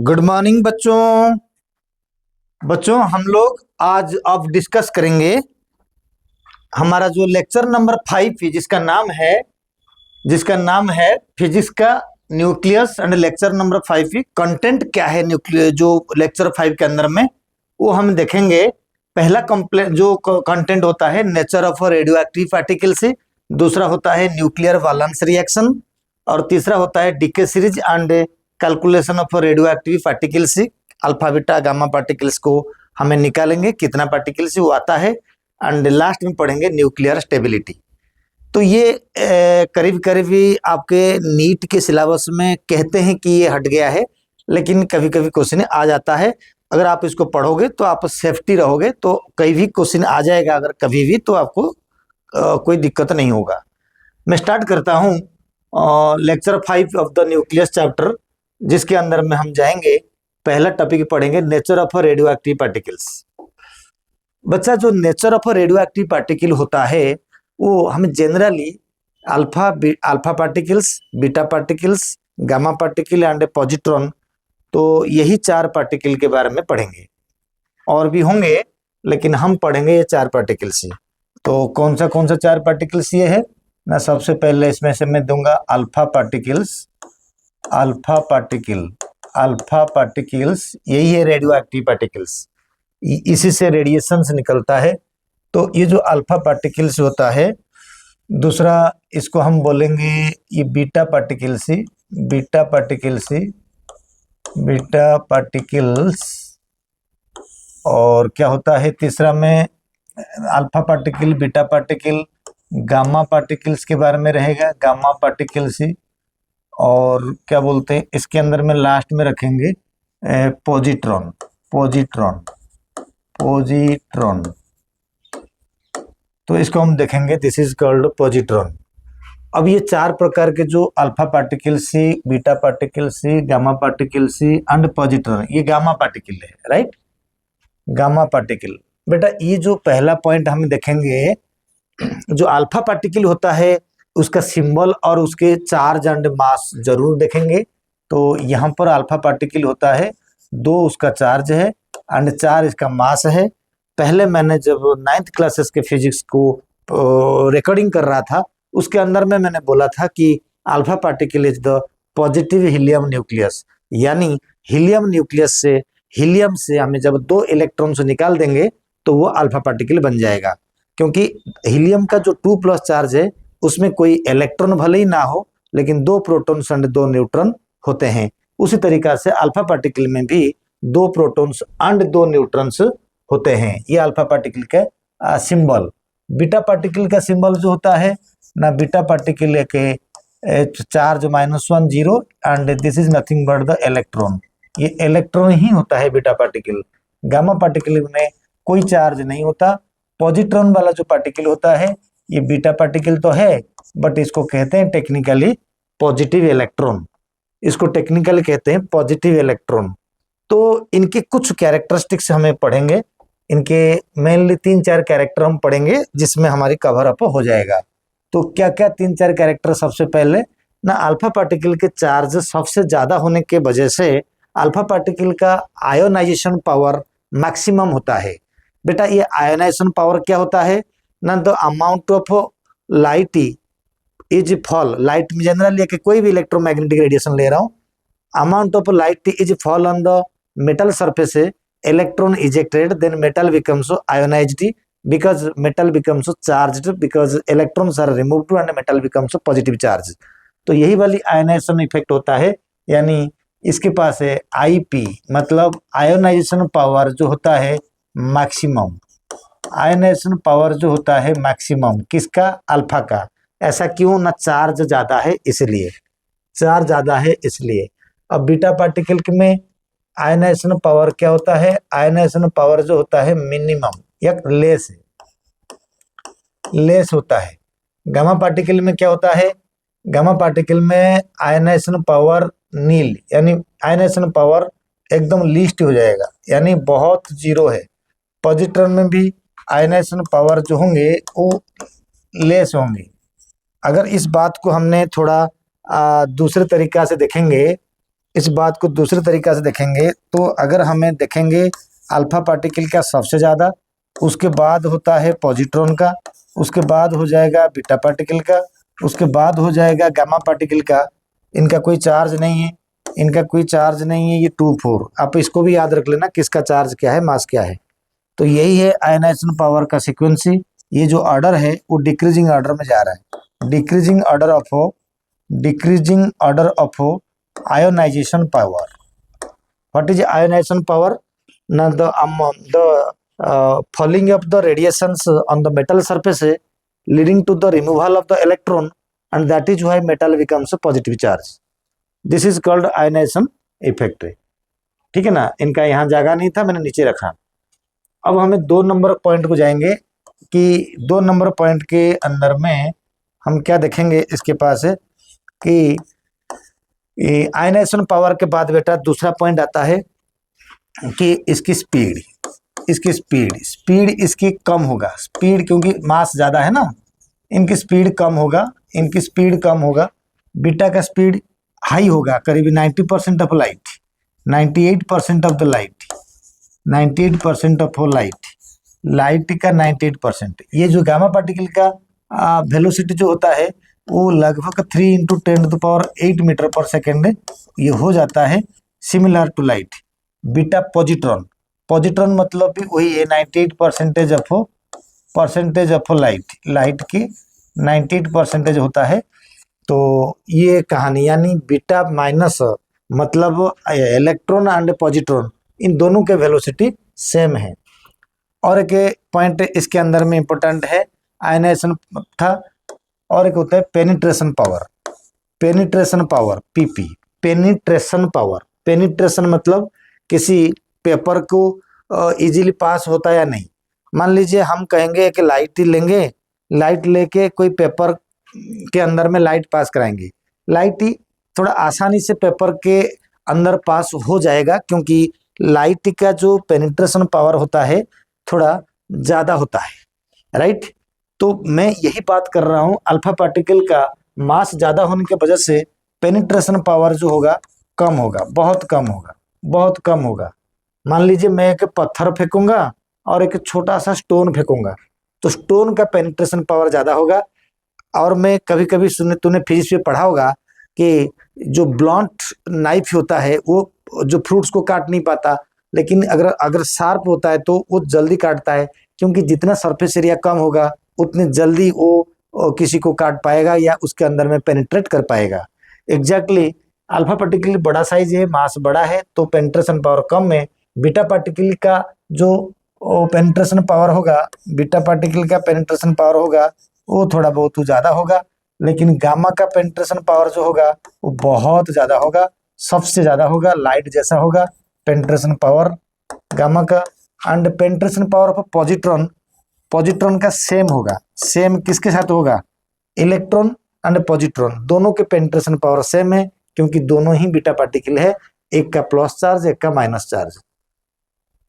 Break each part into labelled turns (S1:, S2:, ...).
S1: Good morning बच्चों। बच्चों हम लोग आज अब डिस्कस करेंगे हमारा जो लेक्चर नंबर 5 है जिसका नाम है फिजिक्स का न्यूक्लियस एंड लेक्चर नंबर 5 है। कंटेंट क्या है न्यूक्लियस जो लेक्चर 5 के अंदर में वो हम देखेंगे। पहला जो कंटेंट होता है nature of radio active particle से, दूसरा होता है न्यूक्लियर वैलेंस रिएक्शन और तीसरा होता है decay series and calculation of radioactive particles. Alpha beta gamma particles को हमें निकालेंगे कितना पार्टिकल्स वो आता है एंड लास्ट में पढ़ेंगे न्यूक्लियर स्टेबिलिटी। तो ये करीब करीब ही आपके नीट के सिलेबस में कहते हैं कि ये हट गया है, लेकिन कभी कभी क्वेश्चन आ जाता है। अगर आप इसको पढ़ोगे तो आप सेफ्टी रहोगे, तो कहीं भी क्वेश्चन आ जाएगा अगर कभी भी, तो आपको कोई दिक्कत नहीं होगा। मैं स्टार्ट करता हूँ lecture 5 of the nucleus chapter, जिसके अंदर में हम जाएंगे। पहला टॉपिक पढ़ेंगे nature of radioactive particles. बच्चा जो nature of radio active particle होता है वो हम generally alpha particles, beta particles, gamma particle and positron, तो यही 4 पार्टिकल के बारे में पढ़ेंगे। और भी होंगे लेकिन हम पढ़ेंगे ये 4 पार्टिकल्स ही। तो कौन सा 4 पार्टिकल्स ये है ना। सबसे पहले इसमें से मैं दूंगा अल्फा पार्टिकल्स यही है रेडियो एक्टिव पार्टिकल्स, इसी से रेडिएशन निकलता है। तो ये जो अल्फा पार्टिकल्स होता है, दूसरा इसको हम बोलेंगे ये बीटा पार्टिकल्स। और क्या होता है तीसरा में alpha particle, beta particle, gamma particles के बारे में रहेगा, गामा पार्टिकल्स ही। और क्या बोलते हैं इसके अंदर में लास्ट में रखेंगे पॉजिट्रॉन। तो इसको हम देखेंगे, दिस इज कॉल्ड पॉजिट्रॉन। अब ये 4 प्रकार के जो अल्फा पार्टिकल सी, बीटा पार्टिकल सी, गामा पार्टिकल सी एंड पॉजिट्रॉन, ये गामा पार्टिकल है, राइट। गामा पार्टिकल बेटा, ये जो पहला पॉइंट हम देखेंगे, जो अल्फा पार्टिकल होता है उसका सिंबल और उसके चार्ज एंड मास जरूर देखेंगे। तो यहाँ पर अल्फा पार्टिकल होता है 2 उसका चार्ज है एंड 4 इसका मास है। पहले मैंने जब 9th क्लासेस के फिजिक्स को रिकॉर्डिंग कर रहा था, उसके अंदर में मैंने बोला था कि alpha particle is the positive helium nucleus, यानी हीलियम से हमें जब 2 इलेक्ट्रॉन्स निकाल देंगे तो वो अल्फा पार्टिकल बन जाएगा। क्योंकि हीलियम का जो 2+ चार्ज है उसमें कोई इलेक्ट्रॉन भले ही ना हो, लेकिन 2 प्रोटॉन्स एंड 2 न्यूट्रॉन होते हैं। उसी तरीका से अल्फा पार्टिकल में भी 2 प्रोटॉन्स एंड 2 न्यूट्रॉन्स होते हैं। ये अल्फा पार्टिकल का सिंबल। बीटा पार्टिकल का सिंबल जो होता है ना, बीटा पार्टिकल के charge -1 0 and this is nothing but the electron. ये इलेक्ट्रॉन ही होता है बीटा पार्टिकल। गामा पार्टिकल में कोई चार्ज नहीं होता। पॉजिट्रॉन वाला जो पार्टिकल होता है ये बीटा पार्टिकल तो है, बट इसको कहते हैं टेक्निकली पॉजिटिव इलेक्ट्रॉन। तो इनके कुछ कैरेक्टरिस्टिक्स हमें पढ़ेंगे। इनके मेनली 3-4 कैरेक्टर हम पढ़ेंगे, जिसमें हमारी कवर अप हो जाएगा। तो क्या क्या 3-4 कैरेक्टर। सबसे पहले ना, अल्फा पार्टिकल के चार्ज सबसे ज्यादा होने के वजह से अल्फा पार्टिकल का आयोनाइजेशन पावर मैक्सिमम होता है। बेटा ये आयोनाइजेशन पावर क्या होता है ना, the amount of light is fall. Light में जनरली कोई भी इलेक्ट्रोमैग्नेटिक रेडिएशन ले रहा हूँ, amount of light is fall on the metal surface, electron ejected, then metal becomes ionized because metal becomes charged because electrons are removed and metal becomes positive charge। तो यही वाली ionisation effect होता है। यानी इसके पास है IP, मतलब ionisation power जो होता है मैक्सिमम। आयोनाइजेशन पावर जो होता है मैक्सिमम किसका? अल्फा का। ऐसा क्यों ना, चार्ज ज्यादा है इसलिए। अब बीटा पार्टिकल में आयोनाइजेशन पावर क्या होता है? आयोनाइजेशन पावर जो होता है मिनिमम या लेस होता है। गामा पार्टिकल में क्या होता है? गामा पार्टिकल में आयोनाइजेशन पावर नील, यानी आयोनाइजेशन पावर एकदम लीस्ट हो जाएगा, यानी बहुत 0 है। पॉजिट्रॉन में भी आयोनाइजेशन पावर जो होंगे वो लेस होंगे। अगर इस बात को हमने थोड़ा दूसरे तरीका से देखेंगे इस बात को दूसरे तरीका से देखेंगे तो अगर हमें देखेंगे अल्फा पार्टिकल का सबसे ज़्यादा, उसके बाद होता है पॉजिट्रॉन का, उसके बाद हो जाएगा बीटा पार्टिकल का, उसके बाद हो जाएगा गामा पार्टिकल का। इनका कोई चार्ज नहीं है, इनका कोई चार्ज नहीं है, ये 2 4। आप इसको भी याद रख लेना किसका चार्ज क्या है, मास क्या है। तो यही है आयनाइजेशन पावर का सीक्वेंसी। ये जो ऑर्डर है वो डिक्रीजिंग ऑर्डर में जा रहा है, decreasing order of ionization power. What is ionization power? ना the falling of the radiations on the metal surface leading to the removal of the electron, and that is why metal becomes a positive charge. This is called ionization effect. ठीक है ना, इनका यहाँ जगह नहीं था, मैंने नीचे रखा। अब हमें 2 नंबर पॉइंट को जाएंगे कि 2 नंबर पॉइंट के अंदर में हम क्या देखेंगे इसके पास है कि आयनाइजेशन पावर के बाद बेटा दूसरा पॉइंट आता है कि इसकी स्पीड इसकी कम होगा। स्पीड क्योंकि मास ज़्यादा है ना, इनकी स्पीड कम होगा। बीटा का स्पीड हाई होगा, करीब 90% of light, 98% of the light, 98% of light का 98%। ये जो गामा पार्टिकल का वेलोसिटी जो होता है वो लगभग 3 × 10⁸ मीटर पर सेकेंड ये हो जाता है, similar to light. Beta positron मतलब भी वही है, 98% ऑफ लाइट की 98% होता है। तो ये कहानी यानी बीटा माइनस मतलब इलेक्ट्रॉन एंड पॉजिट्रॉन इन दोनों के वेलोसिटी सेम है। और एक पॉइंट इसके अंदर में इम्पोर्टेंट है, आयनाइजेशन था, और एक होता है पेनिट्रेशन पावर पीपी। पेनिट्रेशन मतलब किसी पेपर को इजीली पास होता है या नहीं। मान लीजिए हम कहेंगे कि लाइट ही लेंगे, लाइट लेके कोई पेपर के अंदर में लाइट पास कराएंगे, लाइट ही थोड़ा आसानी से पेपर के अंदर पास हो जाएगा, क्योंकि लाइट का जो पेनिट्रेशन पावर होता है थोड़ा ज़्यादा होता है, राइट। तो मैं यही बात कर रहा हूँ, अल्फा पार्टिकल का मास ज़्यादा होने की वजह से पेनिट्रेशन पावर जो होगा कम होगा, बहुत कम होगा। मान लीजिए मैं एक पत्थर फेंकूंगा और एक छोटा सा स्टोन फेंकूंगा, तो स्टोन का पेनिट्रेशन पावर ज़्यादा होगा। और मैं कभी तूने फिजिक्स में पढ़ा होगा कि जो ब्लॉन्ट नाइफ होता है वो जो फ्रूट्स को काट नहीं पाता, लेकिन अगर शार्प होता है तो वो जल्दी काटता है, क्योंकि जितना सरफेस एरिया कम होगा उतनी जल्दी वो किसी को काट पाएगा या उसके अंदर में पेनिट्रेट कर पाएगा। एग्जैक्टली अल्फा पार्टिकल बड़ा साइज है, मास बड़ा है, तो पेनिट्रेशन पावर कम है। बीटा पार्टिकल का जो पेनिट्रेशन पावर होगा वो थोड़ा बहुत ज़्यादा होगा, लेकिन गामा का पेनिट्रेशन पावर जो होगा वो बहुत ज़्यादा होगा, सबसे ज़्यादा होगा, लाइट जैसा होगा पेनिट्रेशन पावर गामा का। And penetration power of positron का सेम होगा। सेम किसके साथ होगा? इलेक्ट्रॉन एंड पॉजिट्रॉन दोनों के पेनिट्रेशन पावर सेम है, क्योंकि दोनों ही बीटा पार्टिकल है, एक का प्लस चार्ज एक का माइनस चार्ज।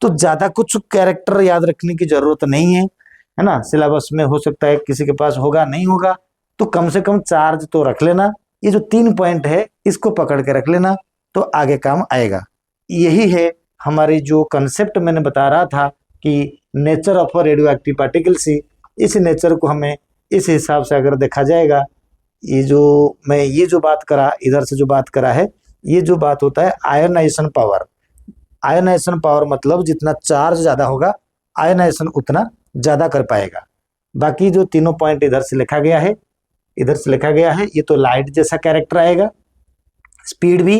S1: तो ज़्यादा कुछ कैरेक्टर याद रखने की जरूरत नहीं है ना। सिलेबस में हो सकता है किसी के पास होगा, नहीं होगा, तो कम से कम चार्ज तो रख लेना। ये जो 3 पॉइंट है इसको पकड़ के रख लेना तो आगे काम आएगा। यही है हमारी जो कंसेप्ट मैंने बता रहा था कि nature of radioactive particles. इस नेचर को हमें इस हिसाब से अगर देखा जाएगा, ये जो बात करा, इधर से जो बात करा है, ये जो बात होता है आयोनाइजेशन पावर मतलब जितना चार्ज ज़्यादा होगा आयोनाइजेशन उतना ज़्यादा कर पाएगा। बाकी जो तीनों पॉइंट इधर से लिखा गया है, ये तो लाइट जैसा कैरेक्टर आएगा, स्पीड भी,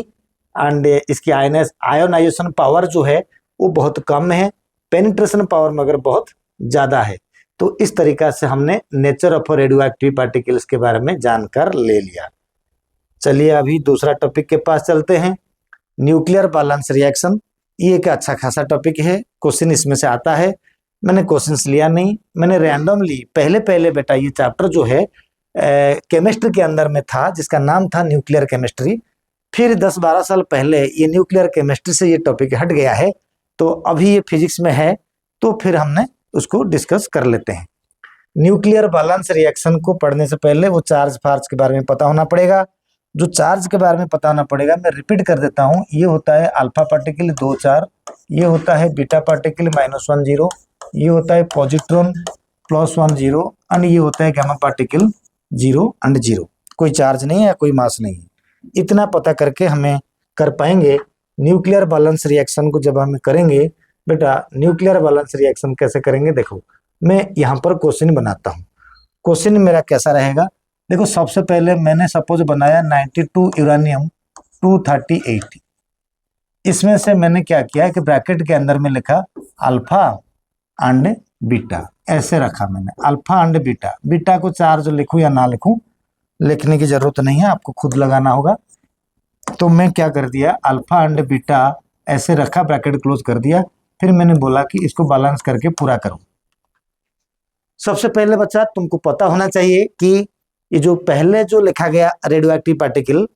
S1: एंड इसकी आयोनाइजेशन पावर जो है वो बहुत कम है, पेनिट्रेशन पावर मगर बहुत ज़्यादा है। तो इस तरीका से हमने nature of radioactive particles के बारे में जानकर ले लिया। चलिए अभी दूसरा टॉपिक के पास चलते हैं, न्यूक्लियर बैलेंस रिएक्शन। ये एक अच्छा खासा टॉपिक है, क्वेश्चन इसमें से आता है। मैंने क्वेश्चंस लिया नहीं, मैंने रैंडमली पहले बेटा ये चैप्टर जो है केमिस्ट्री के अंदर में था, जिसका नाम था न्यूक्लियर केमिस्ट्री। फिर 10-12 साल पहले ये न्यूक्लियर केमिस्ट्री से ये टॉपिक हट गया है, तो अभी ये फिजिक्स में है, तो फिर हमने उसको डिस्कस कर लेते हैं। न्यूक्लियर बैलेंस रिएक्शन को पढ़ने से पहले वो चार्ज फार्ज के बारे में पता होना पड़ेगा, जो चार्ज के बारे में बताना पड़ेगा, मैं रिपीट कर देता हूँ। ये होता है अल्फा पार्टिकल 2 4, ये होता है बीटा पार्टिकल -1 0, ये होता है पॉजिट्रॉन +1 0, एंड ये होता है गामा पार्टिकल 0 एंड 0। कोई चार्ज नहीं है, कोई मास नहीं है। इतना पता करके हमें कर पाएंगे न्यूक्लियर बैलेंस रिएक्शन को। जब हम करेंगे बेटा, न्यूक्लियर बैलेंस रिएक्शन कैसे करेंगे, देखो मैं यहाँ पर क्वेश्चन बनाता हूँ। क्वेश्चन मेरा कैसा रहेगा, देखो सबसे पहले मैंने सपोज बनाया 92 यूरेनियम 238। इसमें से मैंने क्या किया कि ब्रैकेट के अंदर में लिखा अल्फा एंड बीटा, ऐसे रखा मैंने अल्फा एंड बीटा। बीटा को चार्ज लिखूं या ना लिखूं, लिखने की जरूरत नहीं है, आपको खुद लगाना होगा। तो मैं क्या कर दिया, अल्फा एंड बीटा ऐसे रखा, ब्रैकेट क्लोज कर दिया। फिर मैंने बोला कि इसको बैलेंस करके पूरा करो। सबसे पहले बच्चा तुमको पता होना चाहिए कि ये जो पहले जो लिखा गया रेडियो एक्टिव पार्टिकल,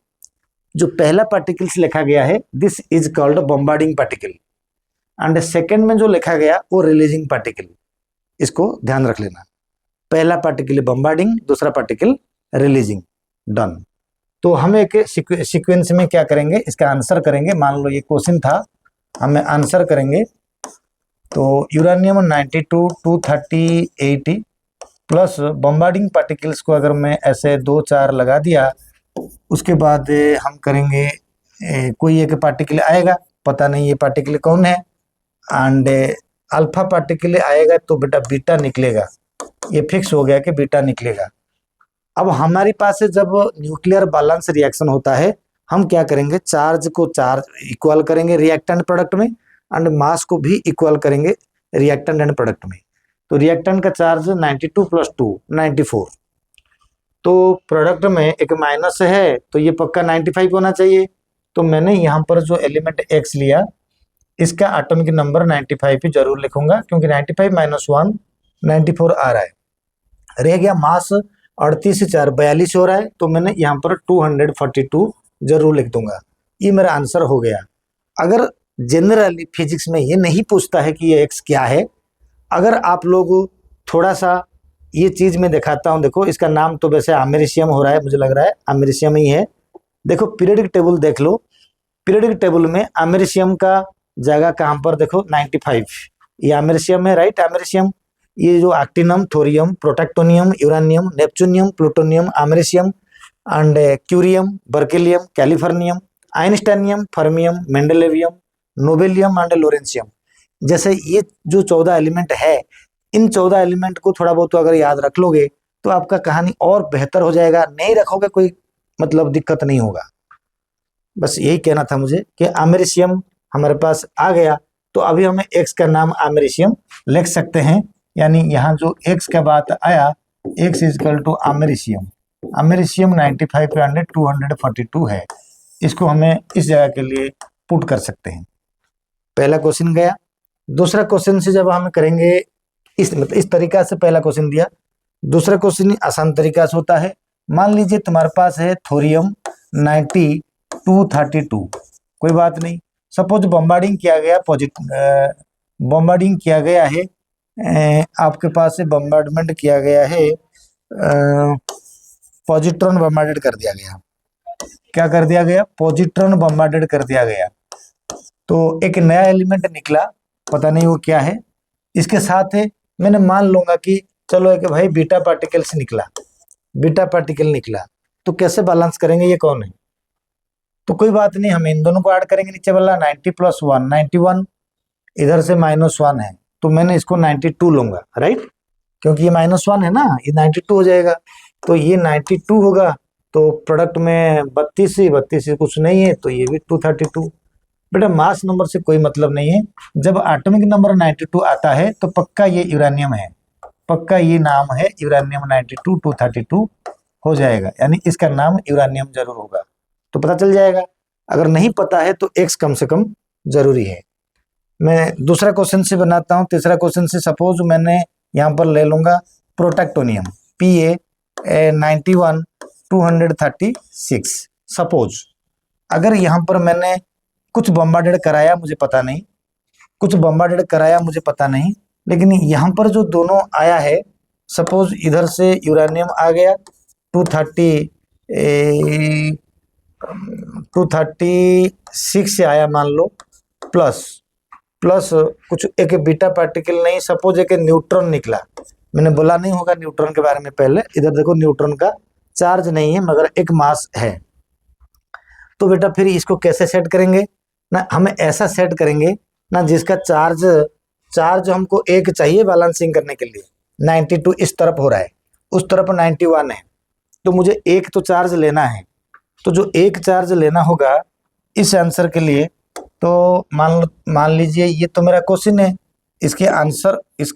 S1: जो पहला पार्टिकल्स लिखा गया है, this is called bombarding particle, and second में जो लिखा गया वो रिलीजिंग पार्टिकल। इसको ध्यान रख लेना, पहला पार्टिकल बॉम्बार्डिंग, दूसरा पार्टिकल रिलीजिंग। डन। तो हम एक सीक्वेंस में क्या करेंगे, इसका आंसर करेंगे। मान लो ये क्वेश्चन था, हमें आंसर करेंगे। तो यूरेनियम 92 238 प्लस बॉम्बार्डिंग पार्टिकल्स को अगर मैं ऐसे 2 4 लगा दिया, उसके बाद हम करेंगे कोई एक पार्टिकल आएगा, पता नहीं ये पार्टिकल कौन है, एंड अल्फा पार्टिकल आएगा तो बेटा बीटा निकलेगा। ये फिक्स हो गया कि बीटा निकलेगा। अब हमारे पास से जब न्यूक्लियर बैलेंस रिएक्शन होता है, हम क्या करेंगे, चार्ज को चार्ज इक्वल करेंगे रिएक्टेंट प्रोडक्ट में, एंड मास को भी इक्वल करेंगे रिएक्टेंट एंड प्रोडक्ट में। तो रिएक्टेंट का चार्ज 92 + 2 94, तो प्रोडक्ट में एक माइनस है, तो ये पक्का 95 होना चाहिए। तो मैंने यहाँ पर जो एलिमेंट x लिया, इसका एटॉमिक नंबर 95 ही जरूर लिखूंगा, क्योंकि 95 - 1 94 आ रहा है। रह गया मास 38 से 4 42 हो रहा है, तो मैंने यहाँ पर 242 जरूर लिख दूंगा। ये मेरा आंसर हो गया। अगर जनरली फिजिक्स में ये नहीं पूछता है कि ये x क्या है, अगर आप लोग थोड़ा सा ये चीज में दिखाता हूँ। देखो इसका नाम तो वैसे अमेरिशियम हो रहा है, मुझे लग रहा है अमेरिशियम ही है। देखो पीरियडिक टेबल देख लो, पीरियडिक टेबल में अमेरिशियम का जगह कहाँ पर, देखो 95, ये अमेरिशियम है, राइट। अमेरिशियम, ये जो actinium, thorium, protactinium, uranium, neptunium, plutonium, americium and curium, berkelium, californium, einsteinium, fermium, mendelevium, nobelium and lawrencium, जैसे ये जो 14 एलिमेंट है, इन 14 एलिमेंट को थोड़ा बहुत तो अगर याद रख लोगे तो आपका कहानी और बेहतर हो जाएगा। नहीं रखोगे कोई मतलब दिक्कत नहीं होगा। बस यही कहना था मुझे कि अमेरिशियम हमारे पास आ गया, तो अभी हमें एक्स का नाम अमेरिशियम लिख सकते हैं। यानी यहाँ जो एक्स का बात आया, X equal to americium. Americium 95 & 242 है। इसको हमें इस जगह के लिए पुट कर सकते हैं। पहला क्वेश्चन गया। दूसरा क्वेश्चन से जब हम करेंगे, इस तरीका से पहला क्वेश्चन दिया। दूसरा क्वेश्चन आसान तरीका से होता है। मान लीजिए तुम्हारे पास है थोरियम 90 232, कोई बात नहीं। सपोज बॉम्बार्डिंग किया गया, बॉम्बार्डिंग किया गया है, आपके पास से बॉम्बार्डमेंट किया गया है, पॉजिट्रॉन बॉम्बार्डेड कर दिया गया। क्या कर दिया गया, पॉजिट्रॉन बॉम्बार्डेड कर दिया गया। तो एक नया एलिमेंट निकला, पता नहीं वो क्या है। इसके साथ है मैंने मान लूंगा कि चलो एक भाई बीटा पार्टिकल से निकला, बीटा पार्टिकल निकला, तो कैसे बैलेंस करेंगे, ये कौन है। तो कोई बात नहीं, हम इन दोनों को ऐड करेंगे। नीचे वाला 90 + 1 91, इधर से -1 है, तो मैंने इसको 92 लूंगा, राइट, क्योंकि ये -1 है ना, ये 92 हो जाएगा। तो ये 92 होगा, तो प्रोडक्ट में 32 कुछ नहीं है, तो ये भी 232। बेटा मास नंबर से कोई मतलब नहीं है। जब एटॉमिक नंबर 92 आता है तो पक्का ये यूरेनियम है, पक्का ये नाम है यूरेनियम। 92 232 हो जाएगा, यानी इसका नाम यूरेनियम जरूर होगा। तो पता चल जाएगा। अगर नहीं पता है तो एक्स कम से कम जरूरी है। मैं दूसरा क्वेश्चन से बनाता हूँ। तीसरा क्वेश्चन से सपोज मैंने यहाँ पर ले लूंगा प्रोटेक्टोनियम PA 91 236। सपोज अगर यहाँ पर मैंने कुछ बॉम्बार्डेड कराया, मुझे पता नहीं, कुछ बॉम्बार्डेड कराया मुझे पता नहीं, लेकिन यहाँ पर जो दोनों आया है, सपोज इधर से यूरेनियम आ गया 230 236 से आया मान लो, प्लस प्लस कुछ एक बीटा पार्टिकल नहीं, सपोज एक न्यूट्रॉन निकला। मैंने बोला नहीं होगा न्यूट्रॉन के बारे में पहले, इधर देखो न्यूट्रॉन का चार्ज नहीं है मगर एक मास है। तो बेटा फिर इसको कैसे सेट करेंगे ना, हमें ऐसा सेट करेंगे ना जिसका चार्ज चार्ज हमको एक चाहिए बैलेंसिंग करने के लिए। 92 इस तरफ हो रहा है, उस तरफ 91 है, तो मुझे एक तो चार्ज लेना है। तो जो एक चार्ज लेना होगा इस आंसर के लिए, तो मान लीजिए ये तो मेरा क्वेश्चन है, इसके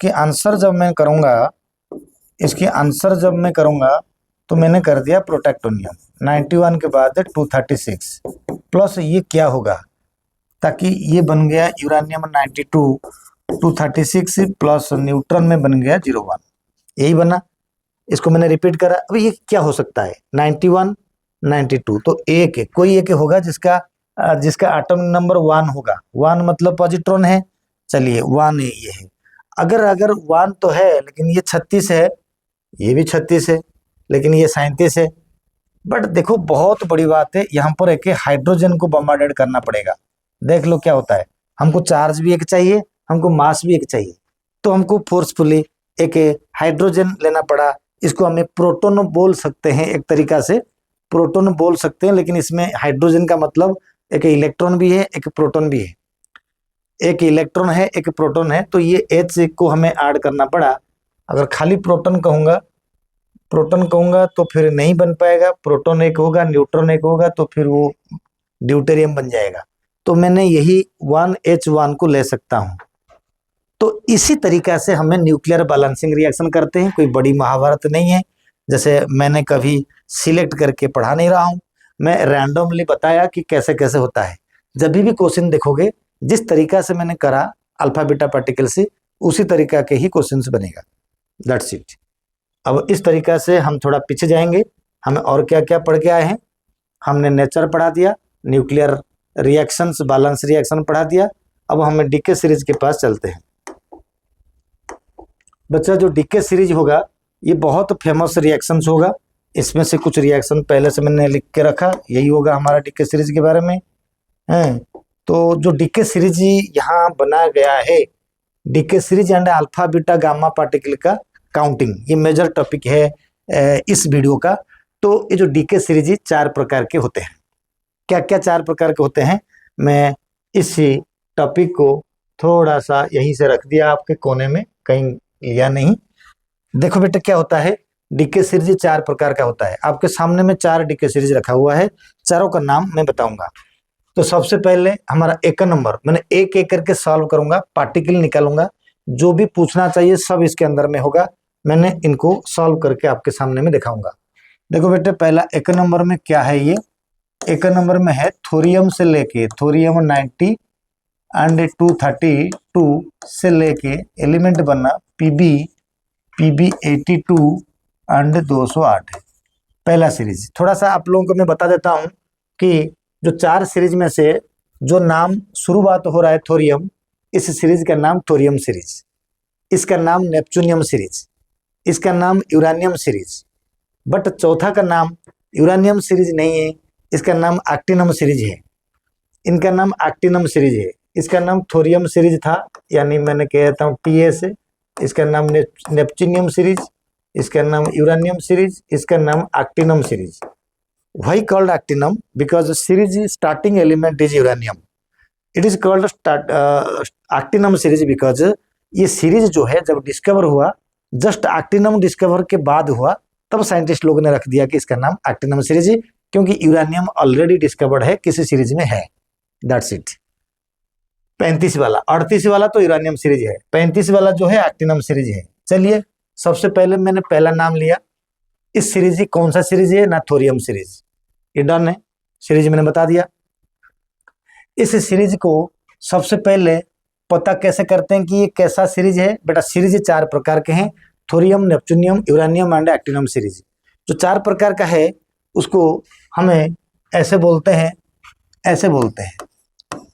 S1: आंसर जब मैं करूंगा तो मैंने कर दिया प्रोटैक्टोनियम। 91 के बाद 236 प्लस ये क्या होगा, ताकि ये बन गया यूरानियम 92, 236 प्लस न्यूट्रॉन में बन गया 01, यही बना। इसको मैंने रिपीट करा। अब ये क्या हो सकता है, 91 92, तो एक है, कोई एक होगा जिसका एटॉमिक नंबर 1 होगा। 1 मतलब पॉजिट्रॉन है, चलिए 1 ये है। अगर 1 तो है लेकिन ये 36 है, ये भी 36 है, लेकिन ये 37 है। बट देखो बहुत बड़ी बात है, यहाँ पर एक हाइड्रोजन को बम्बार्डेड करना पड़ेगा। देख लो क्या होता है, हमको चार्ज भी एक चाहिए, हमको मास भी एक चाहिए, तो हमको फोर्सफुली एक हाइड्रोजन लेना पड़ा। इसको हमें प्रोटॉन बोल सकते हैं, एक तरीका से प्रोटॉन बोल सकते हैं, लेकिन इसमें हाइड्रोजन का मतलब एक इलेक्ट्रॉन भी है, एक प्रोटॉन भी है। एक इलेक्ट्रॉन है, एक प्रोटॉन है, तो ये H को हमें ऐड करना पड़ा। अगर खाली प्रोटॉन कहूंगा तो फिर नहीं बन पाएगा, प्रोटॉन एक होगा, न्यूट्रॉन एक होगा, तो फिर वो ड्यूटेरियम बन जाएगा। तो मैंने यही 1H1 को ले सकता हूं। तो इसी तरीका से हमें न्यूक्लियर बैलेंसिंग रिएक्शन करते हैं, कोई बड़ी महाभारत नहीं है। जैसे मैंने कभी सिलेक्ट करके पढ़ा नहीं रहा हूं, मैं रैंडमली बताया कि कैसे कैसे होता है। जब भी क्वेश्चन देखोगे, जिस तरीका से मैंने करा अल्फा बीटा पार्टिकल से, उसी तरीका के ही क्वेश्चंस बनेगा। That's it. अब इस तरीका से हम थोड़ा पीछे जाएंगे, हमें और क्या क्या पढ़ के आए हैं। हमने नेचर पढ़ा दिया, न्यूक्लियर रिएक्शंस, बैलेंस रिएक्शन पढ़ा दिया। अब हमें डीके सीरीज के पास चलते हैं। बच्चा जो डीके सीरीज होगा ये बहुत फेमस रिएक्शंस होगा। इसमें से कुछ रिएक्शन पहले से मैंने लिख के रखा, यही होगा हमारा डीके सीरीज के बारे में है। तो जो डीके सीरीज यहाँ बनाया गया है, decay series and alpha beta gamma particle का काउंटिंग, ये मेजर टॉपिक है इस वीडियो का। तो ये जो डीके सीरीज 4 प्रकार के होते हैं। क्या क्या 4 प्रकार के होते हैं, मैं इस टॉपिक को थोड़ा सा यहीं से रख दिया आपके कोने में, कहीं लिया नहीं। देखो बेटा क्या होता है, डीके सीरीज 4 प्रकार का होता है। आपके सामने में 4 डीके सीरीज रखा हुआ है, चारों का नाम मैं बताऊंगा। तो सबसे पहले हमारा एक नंबर, मैंने एक एक करके सॉल्व करूंगा, पार्टिकल निकालूंगा, जो भी पूछना चाहिए सब इसके अंदर में होगा। मैंने इनको सॉल्व करके आपके सामने में दिखाऊंगा। देखो बेटे पहला एक नंबर में क्या है, ये एक नंबर में है थोरियम से लेके, थोरियम 90 एंड 232 से लेके एलिमेंट बनना पीबी 82 एंड 208 है पहला सीरीज। थोड़ा सा आप लोगों को मैं बता देता हूं कि जो 4 सीरीज में से जो नाम शुरुआत हो रहा है थोरियम, इस सीरीज का नाम थोरियम सीरीज, इसका नाम नेपच्यूनियम सीरीज, इसका नाम यूरानियम सीरीज। बट चौथा का नाम यूरानियम सीरीज नहीं है, इसका नाम एक्टिनम सीरीज है। इनका नाम एक्टिनम सीरीज है, इसका नाम थोरियम सीरीज था, यानी मैंने कहता हूँ टीए से। इसका नाम नेपच्यूनियम सीरीज, इसका नाम यूरानियम सीरीज, इसका नाम एक्टिनम series. Why called actinum? Because the series starting element is uranium. It is called actinum series because ये सीरीज जो है जब डिस्कवर हुआ, जस्ट एक्टिनम डिस्कवर के बाद हुआ, तब साइंटिस्ट लोगों ने रख दिया कि इसका नाम एक्टिनम सीरीज, क्योंकि यूरेनियम ऑलरेडी डिस्कवर्ड है, किसी सीरीज में है। That's it. 35 वाला, 38 वाला तो यूरेनियम सीरीज है, 35 वाला जो है एक्टिनम सीरीज है। चलिए सबसे पहले मैंने पहला नाम लिया, इस सीरीज कौन सा सीरीज है ना, थोरियम सीरीज। ये डन है, सीरीज मैंने बता दिया। इस सीरीज को सबसे पहले पता कैसे करते हैं कि ये कैसा सीरीज है। बेटा सीरीज 4 प्रकार के हैं, thorium, neptunium, uranium and actinium series. जो 4 प्रकार का है उसको हमें ऐसे बोलते हैं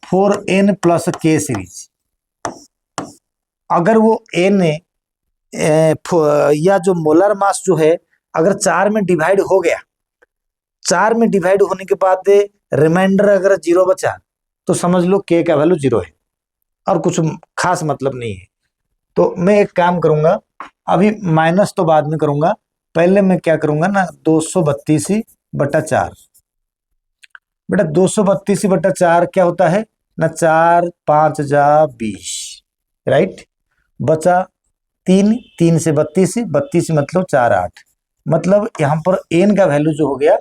S1: 4n + k सीरीज। अगर वो n या जो मोलर मास जो है अगर 4 में डिवाइड हो गया, 4 में डिवाइड होने के बाद रिमाइंडर अगर 0 बचा तो समझ लो के का वैल्यू 0 है और कुछ खास मतलब नहीं है। तो मैं एक काम करूंगा, अभी माइनस तो बाद में करूंगा, पहले मैं क्या करूंगा ना, 232/4। बेटा 232/4 क्या होता है ना, 4 5 जा 20, राइट। बचा 3, 3 से 32, 32 मतलब 4 8, मतलब यहाँ पर एन का वैल्यू जो हो गया,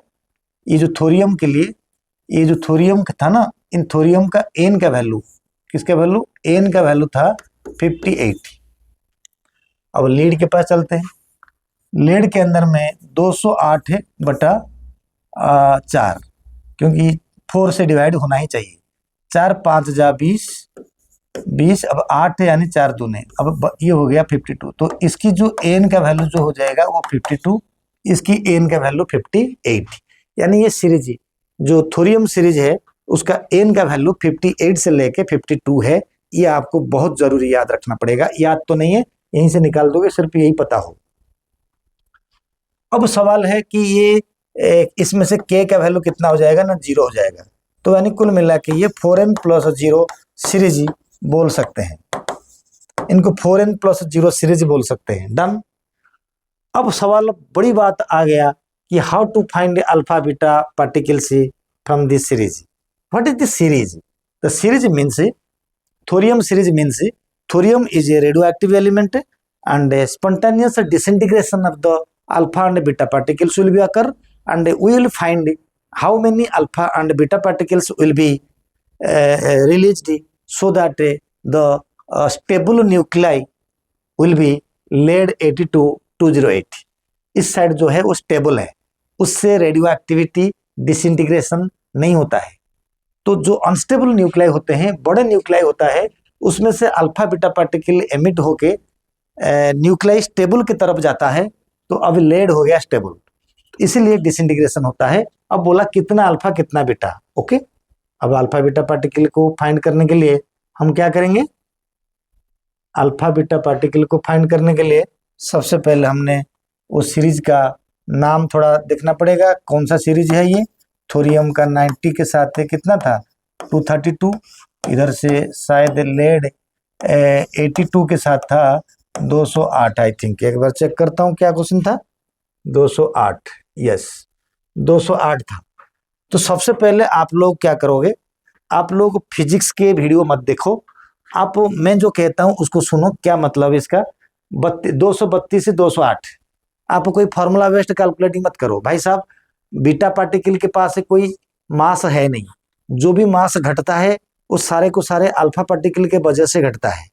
S1: ये जो थोरियम के लिए, ये जो थोरियम था ना, इन थोरियम का एन का वैल्यू, किसका वैल्यू, एन का वैल्यू था 58। अब लीड के पास चलते हैं। लीड के अंदर में 208/4, क्योंकि 4 से डिवाइड होना ही चाहिए। 4 5 जा 20, 20 अब 8 है यानी 4 दूने, अब ये हो गया 52। तो इसकी जो एन का वैल्यू जो हो जाएगा वो 52, इसकी एन का वैल्यू 58, यानी ये सीरीज जो थोरियम सीरीज है उसका एन का वैल्यू 58 से लेके 52 है। ये आपको बहुत जरूरी याद रखना पड़ेगा, याद तो नहीं है, यहीं से निकाल दोगे, सिर्फ यही पता हो। अब सवाल है कि ये इसमें से के का वैल्यू कितना हो जाएगा ना, 0 हो जाएगा। तो यानी कुल मिला के ये 4n + 0 सीरीज बोल सकते हैं, इनको 4n + 0 सीरीज बोल सकते हैं। डन। अब सवाल, बड़ी बात आ गया कि how to find alpha beta particles from this series. What is this series? The series means thorium series means thorium is a radioactive element and a spontaneous disintegration of the alpha and beta particles will be occur, and we will find how many alpha and beta particles will be released so that the stable nuclei will be lead 82208। इस side जो है वो stable है, उससे radio activity disintegration नहीं होता है। तो जो अनस्टेबल न्यूक्लियाई होते हैं, बड़े न्यूक्लियाई होता है, उसमें से अल्फा बीटा पार्टिकल एमिट होके न्यूक्लियाई स्टेबल की तरफ जाता है, तो अब लेड हो गया स्टेबल, इसीलिए डिसइंटीग्रेशन होता है। अब बोला कितना अल्फा कितना बीटा, ओके। अब अल्फा बीटा पार्टिकल को फाइंड करने के लिए हम क्या करेंगे, अल्फा बीटा पार्टिकल को फाइंड करने के लिए सबसे पहले हमने उस सीरीज का नाम थोड़ा देखना पड़ेगा, कौन सा सीरीज है ये। थोरियम का 90 के साथ कितना था, 232, इधर से शायद लेड 82 के साथ था 208, आई थिंक। एक बार चेक करता हूँ क्या क्वेश्चन था, 208, यस 208 था। तो सबसे पहले आप लोग क्या करोगे, आप लोग फिजिक्स के वीडियो मत देखो, आप मैं जो कहता हूँ उसको सुनो, क्या मतलब इसका। 232 से 208, आप कोई फॉर्मूला वेस्ट कैलकुलेटिंग मत करो भाई साहब। बीटा पार्टिकल के पास कोई मास है नहीं, जो भी मास घटता है वो सारे को सारे अल्फा पार्टिकल के वजह से घटता है,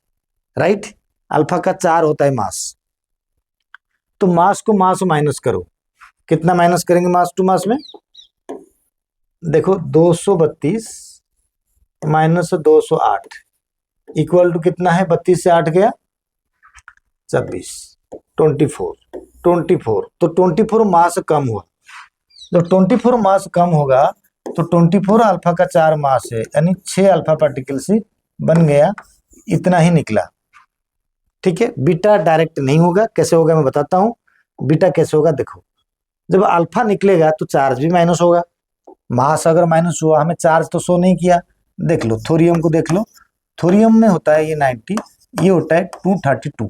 S1: राइट। अल्फा का 4 होता है मास, तो मास को मास माइनस करो, कितना माइनस करेंगे मास टू मास में, देखो 232 माइनस 208 इक्वल टू कितना है, 32 से 8 गया 26, 24, तो 24 मास कम हुआ। जब 24 मास कम होगा तो 24 अल्फा का 4 मास है, यानी 6 अल्फा पार्टिकल से बन गया, इतना ही निकला, ठीक है। बीटा डायरेक्ट नहीं होगा, कैसे होगा मैं बताता हूँ। बीटा कैसे होगा, देखो जब अल्फा निकलेगा तो चार्ज भी माइनस होगा, मास अगर माइनस हुआ, हमें चार्ज तो शो नहीं किया। देख लो थोरियम को, देख लो थोरियम में होता है ये 90, ये होता है 232।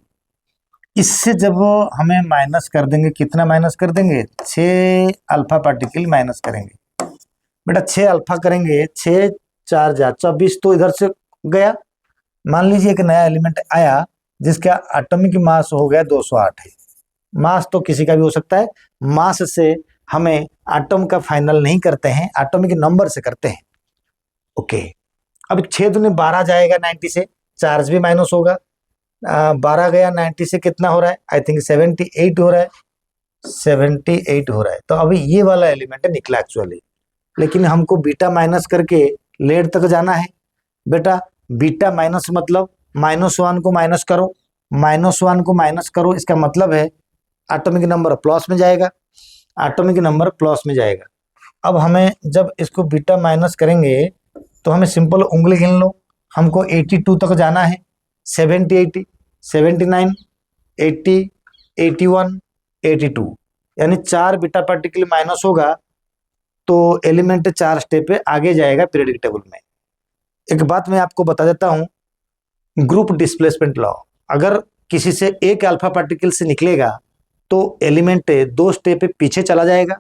S1: इससे जब हमें माइनस कर देंगे, कितना माइनस कर देंगे, 6 अल्फा पार्टिकल माइनस करेंगे। बेटा 6 अल्फा करेंगे, 6 4 जा 24, तो इधर से गया। मान लीजिए एक नया एलिमेंट आया जिसका एटॉमिक मास हो गया 208 है। मास तो किसी का भी हो सकता है, मास से हमें एटम का फाइनल नहीं करते हैं, एटॉमिक नंबर से करते हैं, ओके। अब 6 दूनी 12 जाएगा 90 से, चार्ज भी माइनस होगा। 12 गया 90 से, कितना हो रहा है, आई थिंक 78 हो रहा है, 78 हो रहा है। तो अभी ये वाला एलिमेंट निकला एक्चुअली, लेकिन हमको बीटा माइनस करके लेड तक जाना है। बेटा बीटा माइनस मतलब -1 को माइनस करो, -1 को माइनस करो, इसका मतलब है एटॉमिक नंबर प्लस में जाएगा, एटॉमिक नंबर प्लस में जाएगा। अब हमें जब इसको बीटा माइनस करेंगे तो हमें सिंपल उंगली गिन लो, हमको 82 तक जाना है, 70 79 80 81 82, यानी 4 बीटा पार्टिकल माइनस होगा तो एलिमेंट 4 स्टेप पे आगे जाएगा पीरियोडिक टेबल में। एक बात मैं आपको बता देता हूँ, ग्रुप डिस्प्लेसमेंट लॉ, अगर किसी से एक अल्फा पार्टिकल से निकलेगा तो एलिमेंट 2 स्टेप पे पीछे चला जाएगा।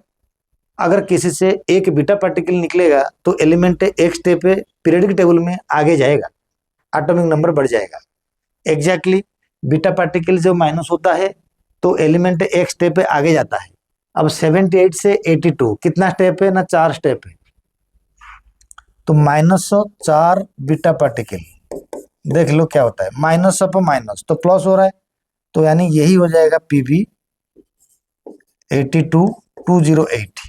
S1: अगर किसी से एक बीटा पार्टिकल निकलेगा तो एलिमेंट 1 स्टेप पे पीरियोडिक टेबल में आगे जाएगा, एटॉमिक नंबर बढ़ जाएगा। एग्जैक्टली बीटा पार्टिकल जब माइनस होता है तो एलिमेंट 1 स्टेप पे आगे जाता है। अब 78 से 82 कितना स्टेप है ना, 4 स्टेप है, तो -4 बीटा पार्टिकल, देख लो क्या होता है, माइनस अप माइनस तो प्लस हो रहा है, तो यानी यही हो जाएगा PB 82208।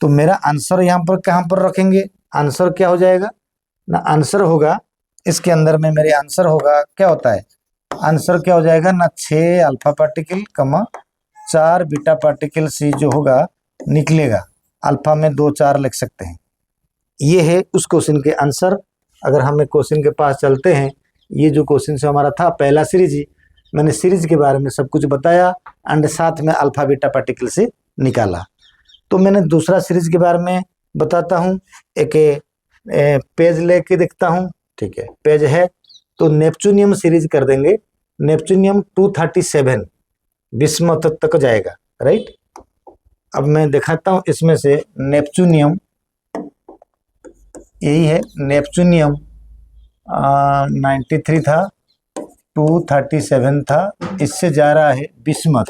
S1: तो मेरा आंसर यहाँ पर कहाँ पर रखेंगे, आंसर क्या हो जाएगा ना, आंसर होगा इसके अंदर में, मेरे आंसर होगा क्या होता है, आंसर क्या हो जाएगा ना, 6 अल्फा पार्टिकल 4 बीटा पार्टिकल से जो होगा निकलेगा, अल्फा में 2 4 लिख सकते हैं। ये है उस क्वेश्चन के आंसर। अगर हमें क्वेश्चन के पास चलते हैं, ये जो क्वेश्चन से हमारा था पहला सीरीज, मैंने सीरीज के बारे में सब कुछ बताया एंड साथ में अल्फा बीटा पार्टिकल से निकाला। तो मैंने दूसरा सीरीज के बारे में बताता हूँ, एक पेज लेके देखता हूँ, ठीक है, पेज है तो नेपच्यूनियम सीरीज कर देंगे, नेपच्यूनियम 237 बिस्मथ तक जाएगा, राइट। अब मैं दिखाता हूँ इसमें से नेपच्यूनियम, यही है नेपच्यूनियम 93 था, 237 था, इससे जा रहा है बिस्मथ,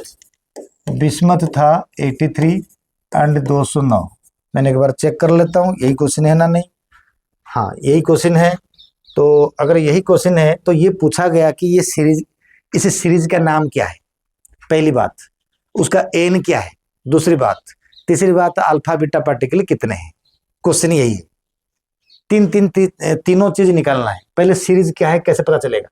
S1: बिस्मथ था 83 एंड 209। मैंने एक बार चेक कर लेता हूँ यही क्वेश्चन है ना, नहीं, हाँ यही क्वेश्चन है। तो अगर यही क्वेश्चन है तो ये पूछा गया कि ये सीरीज, इस सीरीज का नाम क्या है, पहली बात, उसका एन क्या है, दूसरी बात, तीसरी बात अल्फा बीटा पार्टिकल कितने हैं, क्वेश्चन यही है। तीनों चीज निकालना है। पहले सीरीज क्या है कैसे पता चलेगा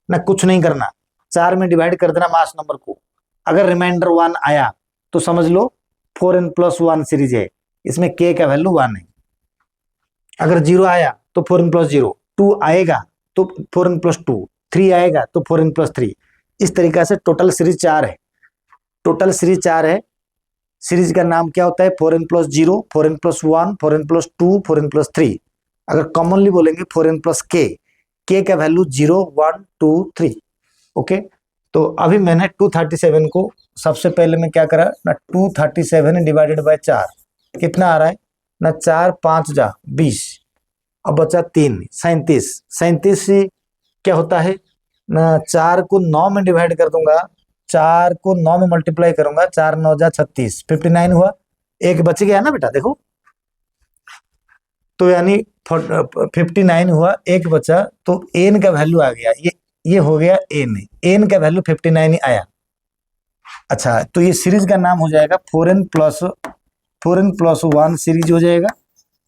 S1: ना, कुछ नहीं करना, 4 में डिवाइड कर देना मास नंबर को, अगर रिमाइंडर 1 आया तो समझ लो 4n+1 सीरीज है, इसमें k का वैल्यू 1 है। अगर 0 आया तो 4n+0, 2 आएगा तो 4n+2, 3 आएगा तो 4n+3। इस तरीका से टोटल सीरीज 4 है, टोटल सीरीज 4 है। सीरीज का नाम क्या होता है, 4n+0, 4n+1, 4n+2, 4n+3। अगर कॉमनली बोलेंगे 4n+k, k का वैल्यू 0 1 2 3। ओके, तो अभी मैंने 237 को सबसे पहले मैं क्या करा ना, 237 डिवाइडेड बाय 4 कितना आ रहा है ना, 4 5 जा 20, अब बचा 3 37। 37 क्या होता है ना, 4 को 9 में डिवाइड कर दूंगा, 4 को 9 में मल्टीप्लाई करूंगा, 4 9 जा 36, 59 हुआ, एक बच गया ना बेटा, देखो तो यानी 59 हुआ, एक बचा, तो एन का वैल्यू आ गया, ये हो गया एन का वैल्यू 59 ही आया। अच्छा, तो ये सीरीज का नाम हो जाएगा 4n+1 सीरीज हो जाएगा,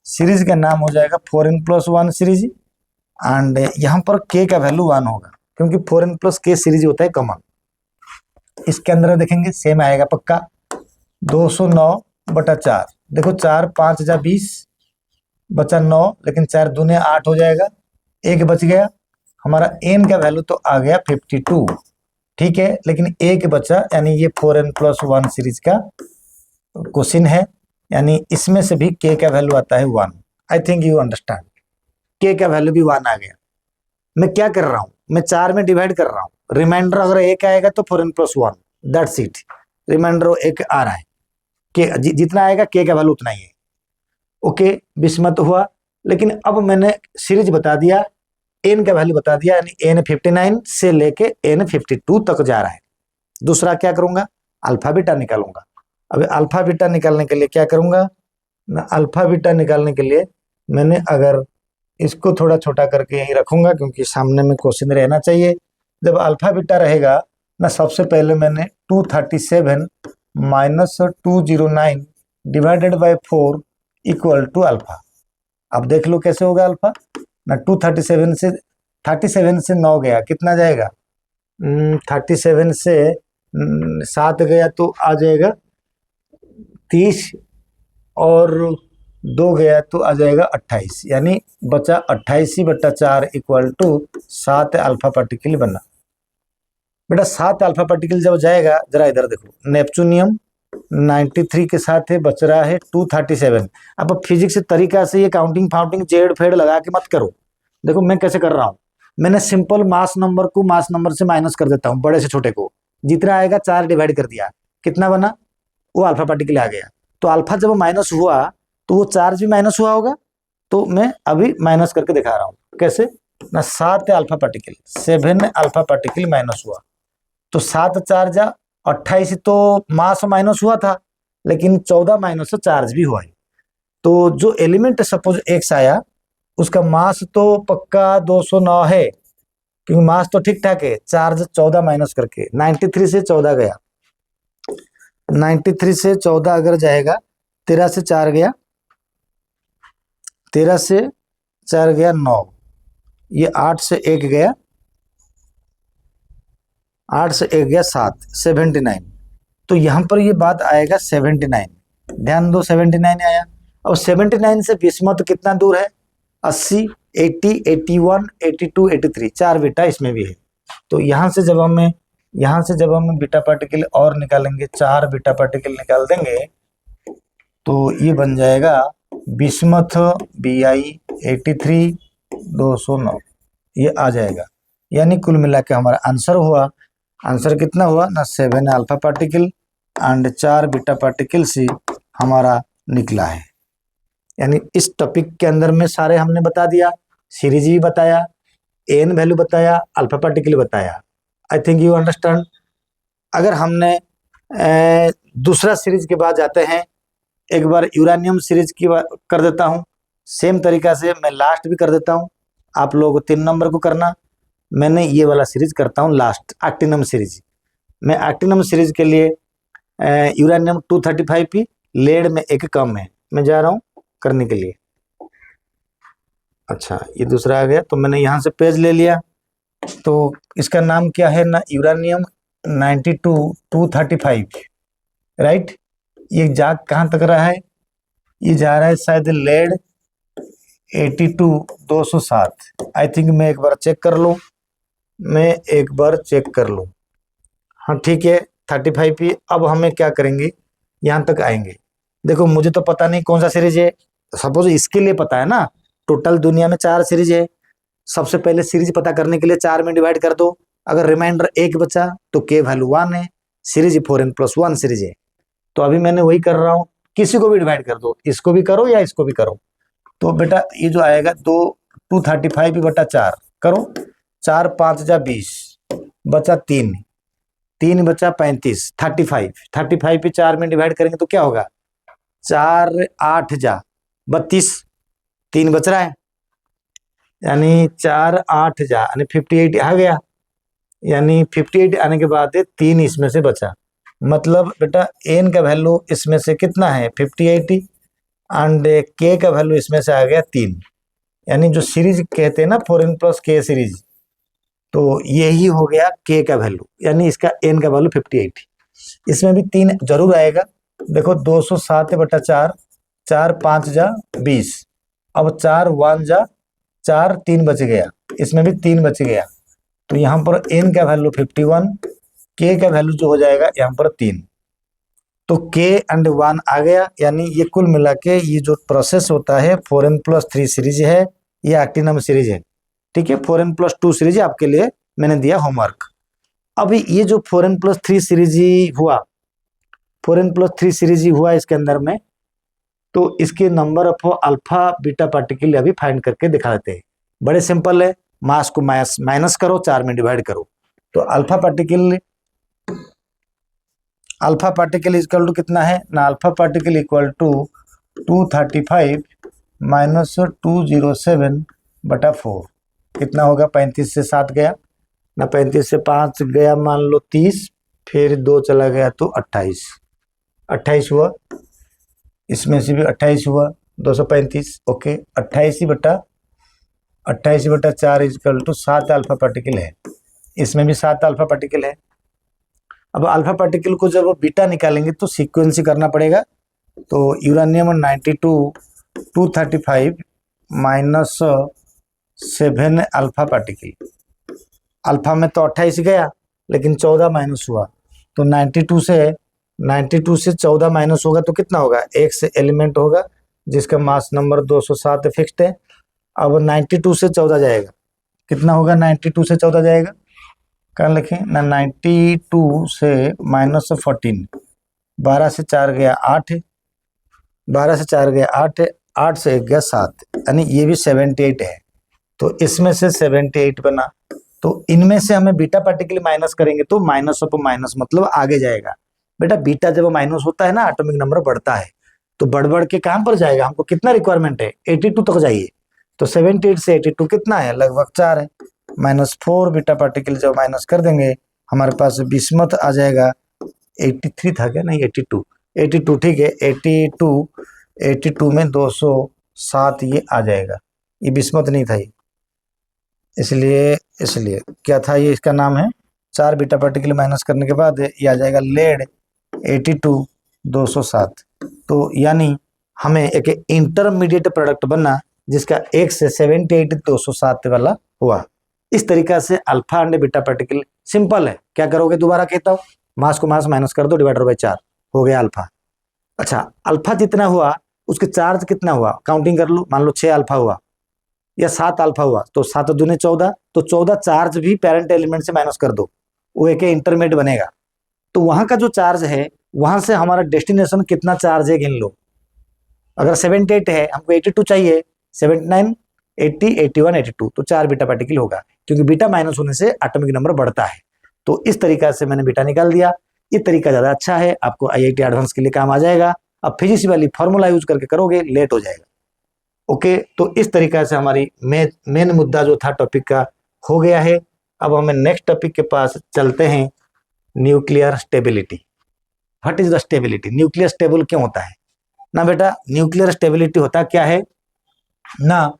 S1: सीरीज का नाम हो जाएगा 4n+1 सीरीज। एंड यहाँ पर k का वैल्यू 1 होगा क्योंकि 4n+k सीरीज होता है कॉमन। इसके अंदर देखेंगे सेम आएगा पक्का, 209/4, देखो 4 5 जा 20, बचा 9, लेकिन 4 दूने 8 हो जाएगा, एक बच गया, हमारा एन का वैल्यू तो आ गया 52, ठीक है, लेकिन एक बचा, यानी ये 4n+1 सीरीज का क्वेश्चन है, यानी इसमें से भी k का वैल्यू आता है 1। I think you understand, k का वैल्यू भी 1 आ गया। मैं क्या कर रहा हूँ, मैं 4 में डिवाइड कर रहा हूँ, रिमाइंडर अगर 1 आएगा तो 4n+1, दैट्स इट, रिमाइंडर 1 आ रहा है, k जितना आएगा k का वैल्यू उतना ही है। ओके, बिस्मत हुआ, लेकिन अब मैंने सीरीज बता दिया, एन का वैल्यू बता दिया, यानी एन 59 से लेके एन 52 तक जा रहा है। दूसरा क्या करूंगा, अल्फा बीटा निकालूंगा। अब अल्फा बीटा निकालने के लिए क्या करूंगा ना, अल्फा बीटा निकालने के लिए मैंने अगर इसको थोड़ा छोटा करके यहीं रखूंगा क्योंकि सामने में क्वेश्चन रहना चाहिए। जब अल्फा बीटा रहेगा ना, सबसे पहले मैंने 237 - 209 divided by 4 equal to alpha. अब देख लो कैसे होगा अल्फा ना, 37 से 9 गया, कितना जाएगा, 37 से 7 गया तो आ जाएगा 30, और 2 गया तो आ जाएगा 28, यानी बचा 28/4 इक्वल टू 7 अल्फा पार्टिकल बना। बेटा 7 अल्फा पार्टिकल जब जाएगा, जरा इधर देखो, नेपच्यूनियम 93 के साथ है बच रहा है 237। अब फिजिक्स तरीका से ये काउंटिंग फाउंटिंग जेड फेड लगा के मत करो। देखो मैं कैसे कर रहा हूँ, मैंने सिंपल मास नंबर को मास नंबर से माइनस कर देता हूँ, बड़े से छोटे को, जितना आएगा 4 डिवाइड कर दिया, कितना बना, वो अल्फा पार्टिकल आ गया। तो अल्फा जब माइनस हुआ तो वो चार्ज भी माइनस हुआ होगा, तो मैं अभी माइनस करके दिखा रहा हूँ कैसे ना। 7 alpha particle, 7 alpha particle minus हुआ, तो 7 4 जा 28, तो मास माइनस हुआ था, लेकिन 14 माइनस चार्ज भी हुआ है। तो जो एलिमेंट सपोज एक्स आया, उसका मास तो पक्का 209 है, क्योंकि मास तो ठीक ठाक है, चार्ज 14 माइनस करके 93 से 14 गया, 93 से 14 अगर जाएगा, 13 से 4 गया, 13 से 4 गया 9, ये 8 से 1 गया, 8 से 1 गया 7, 79। तो यहाँ पर ये बात आएगा 79, ध्यान दो 79 आया। अब 79 से बिस्मत कितना दूर है, 80, 80, 81, 82, 83, 4 बीटा इसमें भी है। तो यहाँ से जब हम बीटा पार्टिकल और निकालेंगे, 4 बीटा पार्टिकल निकाल देंगे, तो ये बन जाएगा बिस्मथ BI 83 209, ये आ जाएगा। यानी कुल मिला के हमारा आंसर कितना हुआ ना, 7 alpha particle and 4 beta particle से हमारा निकला है। यानी इस टॉपिक के अंदर में सारे हमने बता दिया, सीरीज भी बताया, एन वैल्यू बताया, अल्फा पार्टिकल बताया। I think you understand. अगर हमने दूसरा सीरीज के बाद जाते हैं, एक बार यूरानियम सीरीज की कर देता हूँ, सेम तरीका से मैं लास्ट भी कर देता हूँ, आप लोग 3 नंबर को करना। मैंने ये वाला सीरीज करता हूँ लास्ट, एक्टिनम सीरीज। मैं एक्टिनम सीरीज के लिए यूरानियम 235 पी, लेड में एक कम है, मैं जा रहा हूँ करने के लिए। अच्छा, ये दूसरा आ गया, तो मैंने यहाँ से पेज ले लिया। तो इसका नाम क्या है ना, यूरानियम 92 235, राइट। ये जा कहाँ तक रहा है, ये जा रहा है शायद लेड 82 207। आई थिंक मैं एक बार चेक कर लूँ, हाँ ठीक है 35 पी। अब हमें क्या करेंगे, यहाँ तक आएंगे। देखो मुझे तो पता नहीं कौन सा सीरीज है, सपोज इसके लिए पता है ना, टोटल दुनिया में 4 सीरीज है। सबसे पहले सीरीज पता करने के लिए 4 में डिवाइड कर दो, अगर रिमाइंडर 1 बचा तो के वैल्यू 1 है, सीरीज 4n+1 सीरीज है। तो अभी मैंने वही कर रहा हूँ, किसी को भी डिवाइड कर दो, इसको भी करो या इसको भी करो। तो बेटा ये जो आएगा 235 बटा 4 करो, 4 5 जा 20, बचा 3, 3 बचा 35, 35 पे 4 में डिवाइड करेंगे तो क्या होगा, 4 8 जा 32, 3 बच रहा है, यानी 4 8 जा यानी 58 आ गया। यानी 58 आने के बाद 3 इसमें से बचा, मतलब बेटा एन का वैल्यू इसमें से कितना है 58, एंड के का वैल्यू इसमें से आ गया 3। यानी जो सीरीज कहते हैं ना 4n+k सीरीज, तो यही हो गया के का वैल्यू, यानी इसका एन का वैल्यू 58। इसमें भी 3 जरूर आएगा। देखो 207 बटा 4, 4 5 जा 20, अब 4 1 जा 4, 3 बच गया, इसमें भी 3 बच गया। तो यहाँ पर एन का वैल्यू 51, के का वैल्यू जो हो जाएगा यहाँ पर 3, तो के एंड 1 आ गया। यानी ये कुल मिला के ये जो प्रोसेस होता है 4n+3 सीरीज है, ये एक्टिनम सीरीज है, ठीक है। 4n+2 सीरीज आपके लिए मैंने दिया होमवर्क। अभी ये जो 4n+3 सीरीज हुआ, 4n+3 सीरीज हुआ इसके अंदर में, तो इसके number of alpha beta particle अभी फाइंड करके दिखा देते हैं। बड़े सिंपल है, मास को माइनस करो, 4 में डिवाइड करो, तो अल्फा पार्टिकल इक्वल टू कितना है ना, alpha particle equal to 235 minus 207 बटा 4, कितना होगा, 35 से 7 गया ना, 35 से 5 गया मान लो 30, फिर 2 चला गया तो 28 हुआ, इसमें से भी 28 हुआ, 235, ओके। 28 बटा 4 इक्वल टू 7 अल्फा पार्टिकल है, इसमें भी 7 अल्फा पार्टिकल है। अब अल्फा पार्टिकल को जब बीटा निकालेंगे तो सीक्वेंस करना पड़ेगा। तो uranium 92 235 minus 7 alpha particle, alpha में तो 28 गया लेकिन 14 माइनस हुआ, तो 92 से 92 से 14 माइनस होगा तो कितना होगा, एक से एलिमेंट होगा जिसका मास नंबर 207 फिक्स्ड है। अब 92 से 14 जाएगा, कितना होगा, 92 से 14 जाएगा, कहाँ लिखें ना, 92 से माइनस 14, 12 से 4 गया 8, 12 से 4 गया 8, 8 से 1 गया 7, यानी ये भी 78 है। तो इसमें से 78 बना, तो इनमें से हमें बीटा पार्टिकल माइनस करेंगे तो माइनस ऑफ माइनस मतलब आगे जाएगा। बेटा बीटा जब माइनस होता है ना, एटॉमिक नंबर बढ़ता है, तो बढ़ बढ़ के कहां पर जाएगा, हमको कितना रिक्वायरमेंट है, 82 तक जाइए। तो 78 से 82 कितना है, लगभग 4 है, -4 बीटा पार्टिकल जब माइनस कर देंगे हमारे पास बिस्मथ आ जाएगा। 83 था क्या, नहीं 82, 82 ठीक है, 82 में 207 ये आ जाएगा, ये बिस्मथ नहीं था ये, इसलिए क्या था ये, इसका नाम है 4 बीटा पार्टिकल माइनस करने के बाद ये आ जाएगा लेड 82 207। तो यानी हमें एक इंटरमीडिएट प्रोडक्ट बना जिसका 1 से 78 207 वाला हुआ। इस तरीका से alpha and beta particle simple है। क्या करोगे, दोबारा कहता हूँ, मास को मास माइनस कर दो, डिवाइडर बाय 4 हो गया अल्फा। अच्छा, अल्फा जितना हुआ उसके चार्ज कितना हुआ, काउंटिंग कर लो, मान लो 6 अल्फा हुआ या 7 अल्फा हुआ, तो 7 दूने 14, तो 14 चार्ज भी पेरेंट एलिमेंट से माइनस कर दो, वो एक इंटरमीडिएट बनेगा। तो वहां का जो चार्ज है, वहां से हमारा डेस्टिनेशन कितना चार्ज है गिन लो। अगर 78 है, हमको 82 चाहिए, 79 80 81 82, तो 4 बीटा पार्टिकल होगा, क्योंकि बीटा माइनस होने से एटॉमिक नंबर बढ़ता है। तो इस तरीका से मैंने बीटा निकाल दिया। ये तरीका ज्यादा अच्छा है, आपको IIT एडवांस के लिए काम आ जाएगा। अब फिजिक्स वाली फॉर्मूला यूज करके करोगे, लेट हो जाएगा। ओके, तो इस तरीका से हमारी मेन मुद्दा जो था टॉपिक का हो गया है। अब हमें नेक्स्ट टॉपिक के पास चलते हैं, nuclear stability. What is the stability, nuclear stable क्यों होता है ना बेटा, न्यूक्लियर स्टेबिलिटी होता क्या है ना,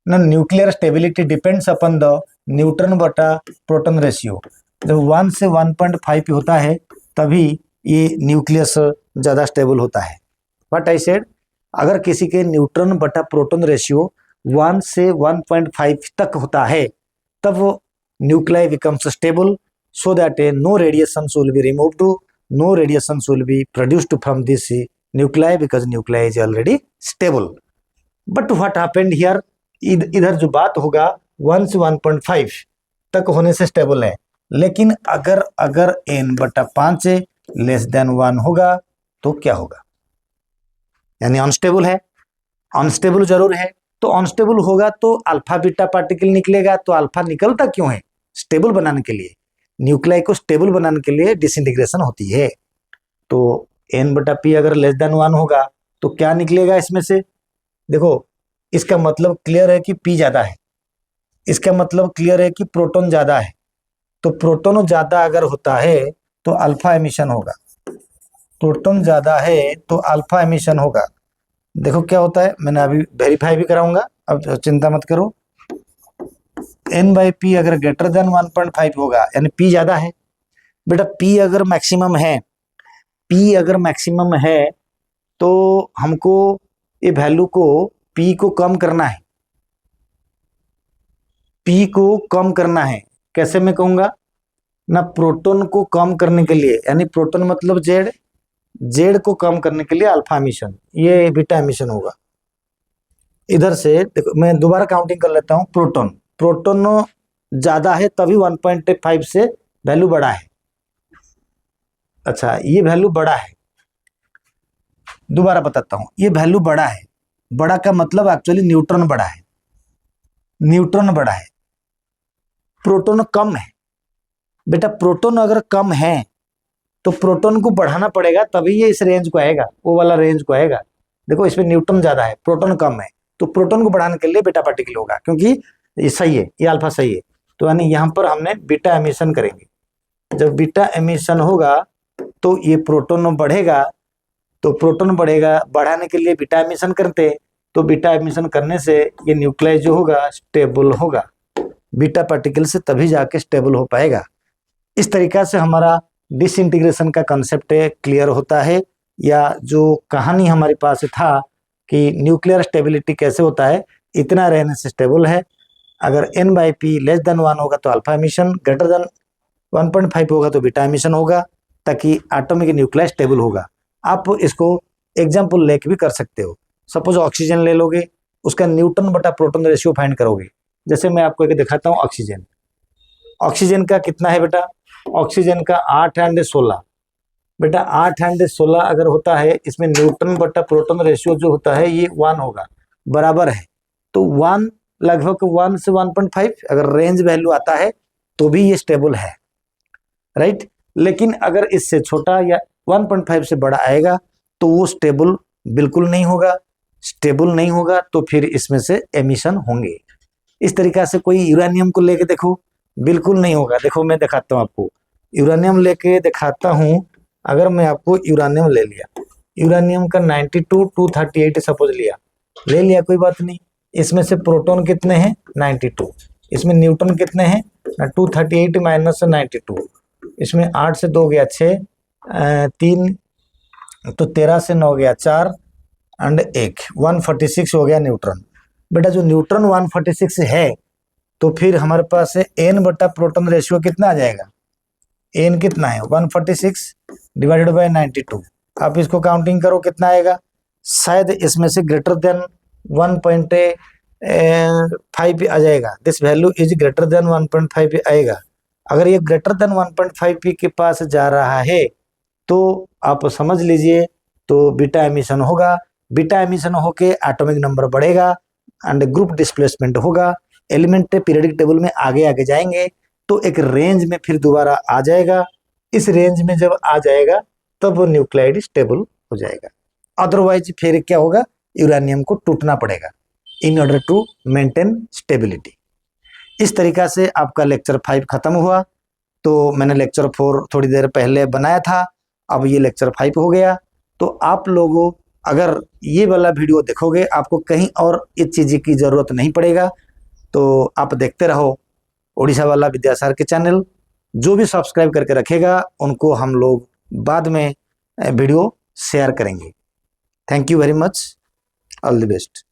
S1: nuclear stability depends upon the neutron बटा प्रोटॉन रेशियो। जब 1 से 1.5 होता है तभी ये न्यूक्लियस ज्यादा स्टेबल होता है। व्हाट आई सेड, अगर किसी के न्यूट्रॉन बटा प्रोटॉन रेशियो 1 से 1.5 तक होता है तब वो nuclei becomes stable, so that no radiations will be removed, no radiations will be produced from this nuclei because nuclei is already stable. But what happened here, इधर जो बात होगा 1 से 1.5 तक होने से स्टेबल है, लेकिन अगर n/5 लेस देन 1 होगा तो क्या होगा, यानी अनस्टेबल है, अनस्टेबल जरूर है। तो अनस्टेबल होगा तो अल्फा बीटा पार्टिकल निकलेगा। तो अल्फा निकलता क्यों है, स्टेबल बनाने के लिए, न्यूक्लियाई को स्टेबल बनाने के लिए डिसइंटीग्रेशन होती है। तो n/p अगर लेस देन 1 होगा तो क्या निकलेगा इसमें से, देखो इसका मतलब क्लियर है कि p ज्यादा है, इसका मतलब क्लियर है कि प्रोटॉन ज्यादा है। तो प्रोटॉन ज्यादा अगर होता है तो अल्फा एमिशन होगा, प्रोटॉन ज्यादा है तो अल्फा एमिशन होगा। देखो क्या होता है, मैंने अभी वेरीफाई भी कराऊंगा, अब चिंता मत करो। n/p अगर ग्रेटर देन 1.5 होगा यानी p ज्यादा है। बेटा p अगर मैक्सिमम है, p अगर मैक्सिमम है तो हमको ये वैल्यू को p को कम करना है, p को कम करना है। कैसे मैं कहूंगा ना, प्रोटॉन को कम करने के लिए, यानी प्रोटॉन मतलब जेड को कम करने के लिए अल्फा एमिशन, ये बीटा एमिशन होगा। इधर से देखो, मैं दोबारा काउंटिंग कर लेता हूं, प्रोटॉन ज्यादा है तभी 1.5 से वैल्यू बड़ा है। अच्छा, ये वैल्यू बड़ा है, दोबारा बताता हूं, ये वैल्यू बड़ा है। बड़ा का मतलब एक्चुअली न्यूट्रॉन बड़ा है, न्यूट्रॉन बड़ा है, प्रोटॉन कम है। बेटा प्रोटॉन अगर कम है तो प्रोटॉन को बढ़ाना पड़ेगा तभी ये इस रेंज को आएगा, वो वाला रेंज को आएगा। देखो इसमें न्यूट्रॉन ज्यादा है, प्रोटॉन कम है, तो प्रोटॉन को बढ़ाने के लिए बीटा पार्टिकल होगा, क्योंकि ये सही है, ये अल्फा सही है। तो यानी यहाँ पर हमने बीटा एमिशन करेंगे। जब बीटा एमिशन होगा तो ये प्रोटॉन बढ़ेगा, तो प्रोटॉन बढ़ेगा, बढ़ाने के लिए बीटा एमिशन करते हैं, तो बीटा एमिशन करने से ये न्यूक्लियाई जो होगा स्टेबल होगा, बीटा पार्टिकल से तभी जाके स्टेबल हो पाएगा। इस तरीका से हमारा डिसइंटीग्रेशन का कंसेप्ट क्लियर होता है, या जो कहानी हमारे पास था कि न्यूक्लियर स्टेबिलिटी कैसे होता है, इतना रहने से स्टेबल है। अगर n/p लेस देन 1 होगा तो अल्फा एमिशन, ग्रेटर देन 1.5 होगा तो बीटा एमिशन होगा। ताकि एटॉमिक न्यूक्लियस स्टेबल होगा। आप इसको एग्जाम्पल लेके भी कर सकते हो। सपोज ऑक्सीजन ले लोगे, उसका न्यूटन बटा प्रोटॉन रेशियो फाइंड करोगे। जैसे मैं आपको एक दिखाता हूँ ऑक्सीजन। ऑक्सीजन का कितना है बेटा? ऑक्सीजन का 8 एंड 16 बेटा। 8 एंड 16 अगर होता है, इसमें न्यूटन बटा प्रोटॉन रेशियो जो होता है ये 1 होगा, बराबर है। तो 1 लगभग 1 से 1.5 अगर रेंज वैल्यू आता है तो भी ये स्टेबल है, राइट। लेकिन अगर इससे छोटा या 1.5 से बड़ा आएगा तो वो स्टेबल बिल्कुल नहीं होगा। स्टेबल नहीं होगा तो फिर इसमें से एमिशन होंगे। इस तरीका से कोई यूरेनियम को लेके देखो, बिल्कुल नहीं होगा। देखो मैं दिखाता हूँ आपको, यूरेनियम लेके दिखाता हूँ। अगर मैं आपको यूरेनियम ले लिया, यूरेनियम का 92 238 सपोज ले लिया, कोई बात नहीं। इसमें से प्रोटॉन कितने हैं? 92। इसमें न्यूट्रॉन कितने हैं? 238 माइनस 92। इसमें 8 से 2 गया 6, 3 तो 13 से 9 गया 4 एंड 1, 146 हो गया न्यूट्रॉन। बेटा जो न्यूट्रॉन 146 है तो फिर हमारे पास है एन बटा प्रोटॉन रेशियो कितना आ जाएगा? एन कितना है? 146 डिवाइडेड बाय 92। आप इसको काउंटिंग करो कितना आएगा। शायद इसमें से ग्रेटर देन 1.5 आ जाएगा। This value is greater than 1.5 आएगा। अगर ये ग्रेटर देन 1.5 के पास जा रहा है तो आप समझ लीजिए तो बीटा एमिशन होगा। बीटा एमिशन होके एटॉमिक नंबर बढ़ेगा एंड ग्रुप डिस्प्लेसमेंट होगा। एलिमेंट पीरियडिक टेबल में आगे आगे जाएंगे तो एक रेंज में फिर दोबारा आ जाएगा। इस रेंज में जब आ जाएगा तब वो न्यूक्लाइड स्टेबल हो जाएगा। अदरवाइज फिर क्या होगा? यूरेनियम को टूटना पड़ेगा in order to maintain stability. इस तरीका से आपका लेक्चर 5 खत्म हुआ। तो मैंने लेक्चर 4 थोड़ी देर पहले बनाया था, अब ये लेक्चर 5 हो गया। तो आप लोगों अगर ये वाला वीडियो देखोगे आपको कहीं और इस चीज़ की ज़रूरत नहीं पड़ेगा। तो आप देखते रहो ओडिशा वाला विद्यासागर के चैनल। जो भी सब्सक्राइब करके रखेगा उनको हम लोग बाद में वीडियो शेयर करेंगे। Thank you very much, all the best.